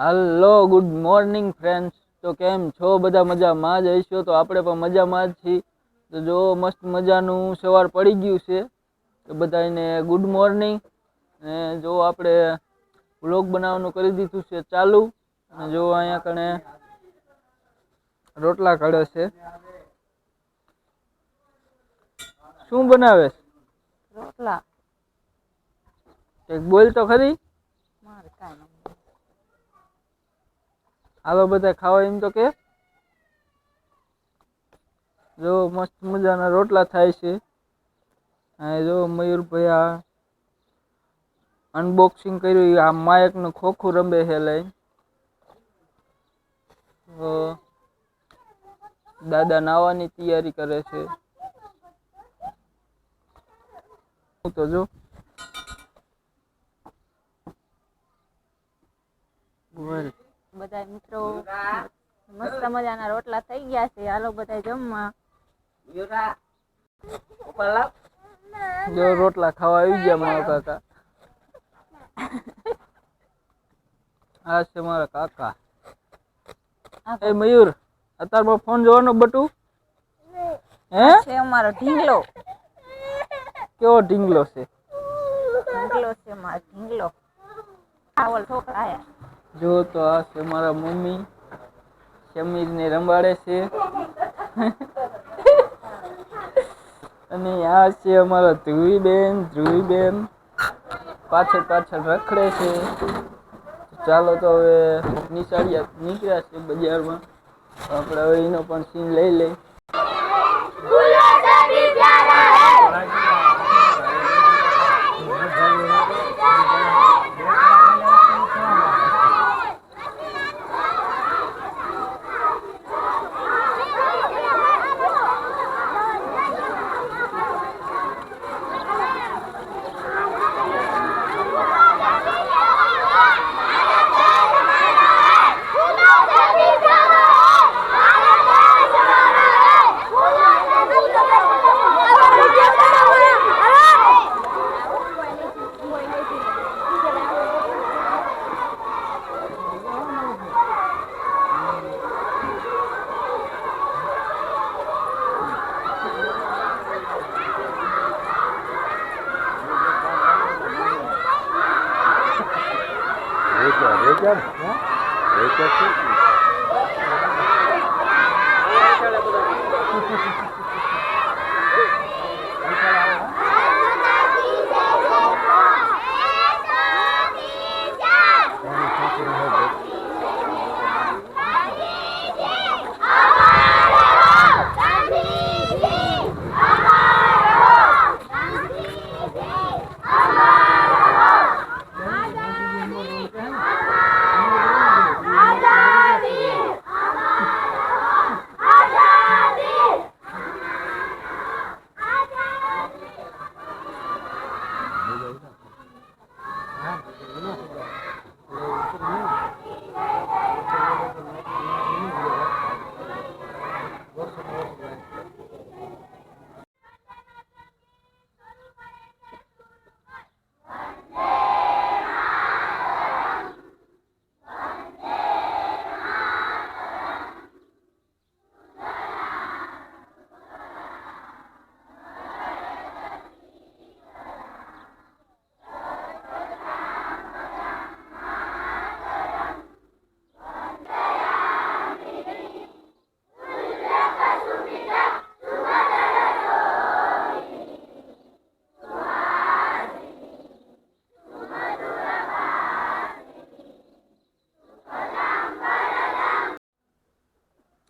હાલો good morning friends. તો કેમ છો બધા? મજામાં જ હશો. તો આપણે પણ મજામાં જ છીએ. તો જો મસ્ત મજાનું સવાર પડી ગયું છે તો બધાને ગુડ મોર્નિંગ. ને જો આપણે વ્લોગ બનાવવાનું કરી દીધું છે ચાલુ. અને જો અહીંયા કણે રોટલા કાઢે છે. શું બનાવે? રોટલા. એક બોલ તો ખરી. મારે કાંઈ હાલો બધા ખાવા એમ તો કે. જો મસ્ત મજાના રોટલા થાય છે. આ જો મયુરભાઈ આ અનબોક્સિંગ કર્યું. આ માયકનું ખોખું રમે છે લઈ. દાદા નાવાની તૈયારી કરે છે. હું તો જો બધા મિત્રો મસ્ત મજાના રોટલા થઈ ગયા છે. હાલો બધા જમવા. જો રોટલા ખાવા આવી ગયા મારા કાકા. આ છે મારા કાકા. એ મયુર, અત્યારમાં ફોન જોવાનો બટુ? હે? છે અમારો ઢીંગલો. કેવો ઢીંગલો છે? ઢીંગલો છે મારો ઢીંગલો. આવલ છોકરા આયા. જો તો આ છે મારા મમ્મી. સમીરને રંબાડે છે. અને આ છે અમારા ધ્રુવીબેન પાછળ પાછળ રખડે છે. ચાલો તો હવે નિશાળિયા નીકળ્યા છે બજારમાં. આપણે હવે એનો પણ સીન લઈ લઈ.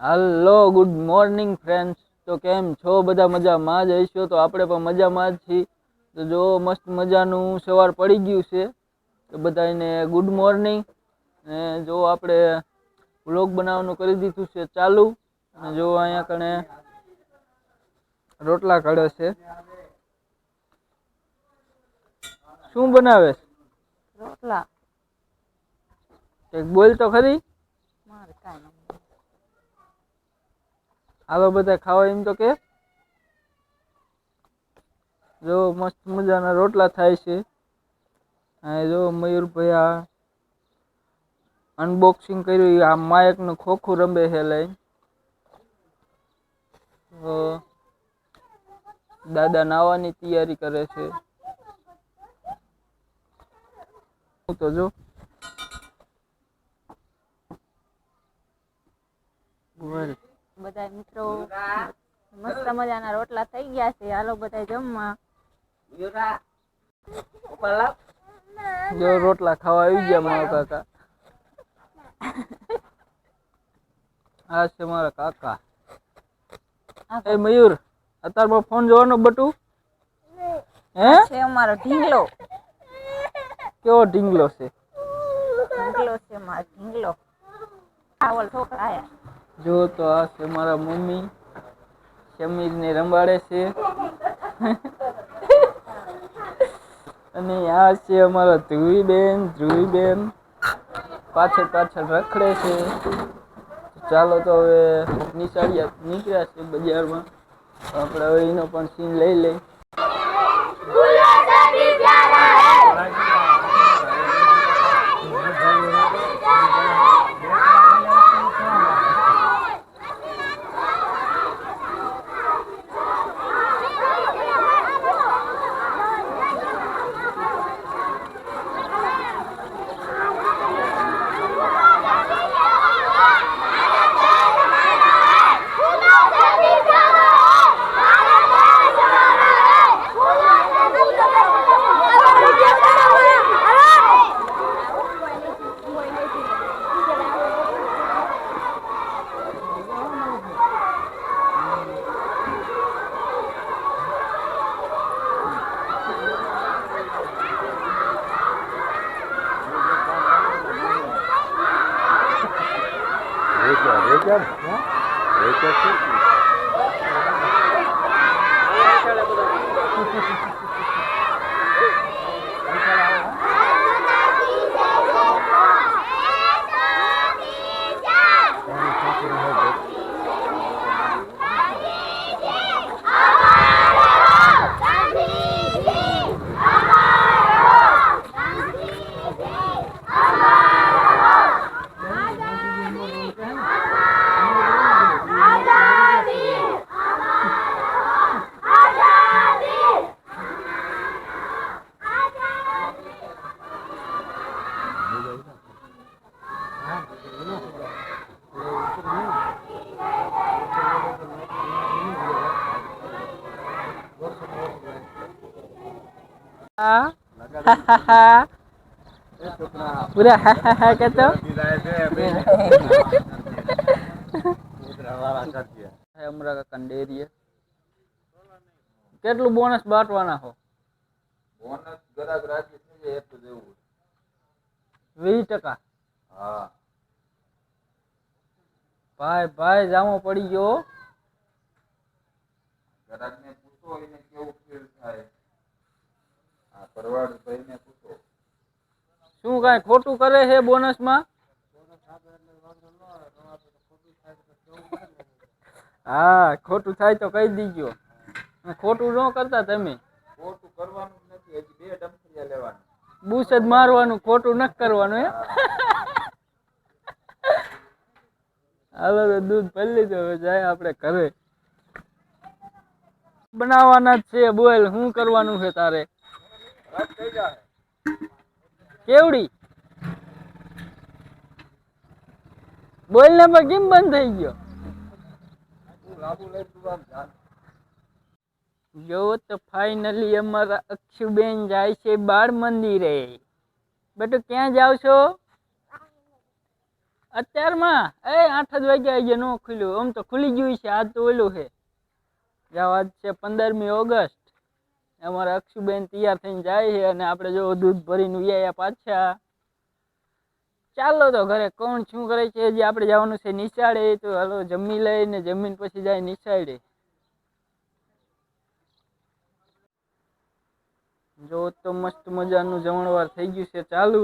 હાલો ગુડ મોર્નિંગ ફ્રેન્ડ્સ. તો કેમ છો બધા? મજામાં જ હશો. તો આપણે પણ મજામાં જ છીએ. તો જો મસ્ત મજાનું સવાર પડી ગયું છે તો બધાને ગુડ મોર્નિંગ. ને જો આપણે વ્લોગ બનાવવાનું કરી દીધું છે ચાલુ. અને જો અહીંયા કણે રોટલા કાઢે છે. શું બનાવે? રોટલા. એક બોલ તો ખરી. મારે કાંઈ હાલો બધા ખાવા એમ તો કે. જો મસ્ત મજાના રોટલા થાય છે. આ જો મયુરભાઈ આ અનબોક્સિંગ કર્યું. આ માયકનું ખોખું રમે છે લઈ. દાદા નાવાની તૈયારી કરે છે. તો જો બધા મિત્રો મસ્ત મજાના રોટલા થઈ ગયા છે. હાલો બધા જમવા. જો રોટલા ખાવા આવી ગયા મારા કાકા. આ છે મારા કાકા. એ મયુર, અત્યારમાં ફોન જોવાનો બટુ? હે? છે અમારો ઢીંગલો. કેવો ઢીંગલો છે? ઢીંગલો છે મારો ઢીંગલો. આવલ છોકરા આયા. જો તો આ છે મારા મમ્મી. સમીરને રંબાડે છે. અને આ છે અમારા ધ્રુવીબેન પાછળ પાછળ રખડે છે. ચાલો તો હવે નિશાળિયા નીકળ્યા છે બજારમાં. આપણે હવે એનો પણ સીન લઈ લઈ. પૂરા કહેતો હમણાં કાકા ડેરીએ કેટલું બોનસ બાંટવાના હો? બોનસ ગરાક રાજી થઈ જાય એટલું દેવું. 20%? હા ભાઈ જામો પડી ગયો. ગરાકને પૂછો એને કેવું ફીલ થાય. આ પરવાડ ભાઈને પૂછો. શું કાંઈ ખોટું કરે છે બોનસમાં? હા ખોટું થાય તો કહી દીજો. ખોટું ન કરતા તમે. ખોટું કરવાનું જ નથી. હજી 2 ડમફરિયા લેવાનું. બૂસ જ મારવાનું, ખોટું ન કરવાનું. હે હાલો તો દૂધ ભરી લીધું. હવે જાય આપણે ઘરે. બનાવવાના જ છે. બોલ શું કરવાનું છે તારે? કેવડી બોલ ને પણ કેમ બંધ થઈ ગયો? જો તો ફાઇનલી અમારા અક્ષુબેન જાય છે બાળ મંદિરે. બેટુ ક્યાં જાવ છો અત્યારમાં? 8 જ વાગ્યા ગયા ન ખુલ્યું. આમ તો ખુલી ગયું છે. આજ તો ઓલું છે. જાવ આજ છે 15મી ઓગસ્ટ. અમારા અક્ષુબેન તૈયાર થઈને જાય છે અને આપણે જો દૂધ ભરીને ઉયા પાછા. ચાલો તો ઘરે. કોણ શું કરે છે? હજી આપણે જવાનું છે નિશાળે. તો હાલો જમી લઈને જમીન પછી જાય નિશાળે. જો તો મસ્ત મજાનું જમણવાર થઈ ગયું છે ચાલુ.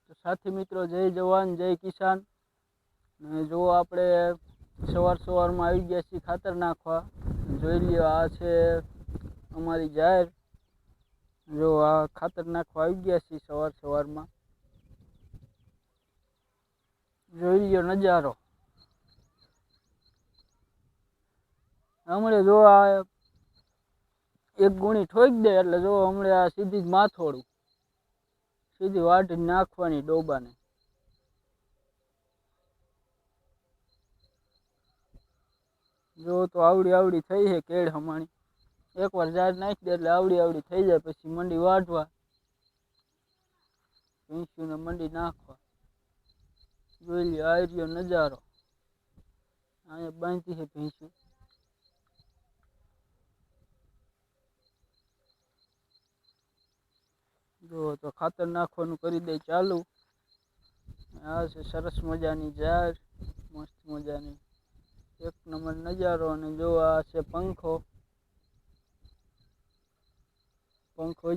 તો સાથી મિત્રો, જય જવાન જય કિસાન. ને જો આપણે સવારમાં આવી ગયા છીએ ખાતર નાખવા. જોઈ લ્યો, આ છે અમારી જાહેર. જો આ ખાતર નાખવા આવી ગયા છીએ સવારમાં. જોઈ લ્યો નજારો. હમણાં જો આ એક ગુણી ઠોકી દે એટલે જો હમણાં આ સીધી જ માથોડું સીધી વાટી નાખવાની ડોબાને. જો તો આવડી થઈ છે કેળ હમાણી. એકવાર ઝાડ નાખી દે એટલે આવડી થઈ જાય. પછી મંડી વાઢવા, ભીંસ્યું ને મંડી નાખવા. જોઈ લ્યો આ રહ્યો નજારો. અહીંયા બાંધી છે ભીંસ્યું. જો તો ખાતર નાખવાનું કરી દે ચાલુ. આ છે સરસ મજાની ઝાડ, મસ્ત મજાની, એક નંબર નજારો. અને જો આ છે પંખો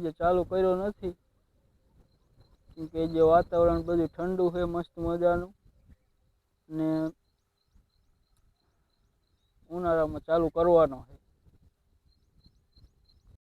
જે ચાલુ કર્યો નથી, કેમકે જે વાતાવરણ બધું ઠંડુ છે મસ્ત મજાનું. ને ઉનાળામાં ચાલુ કરવાનો છે.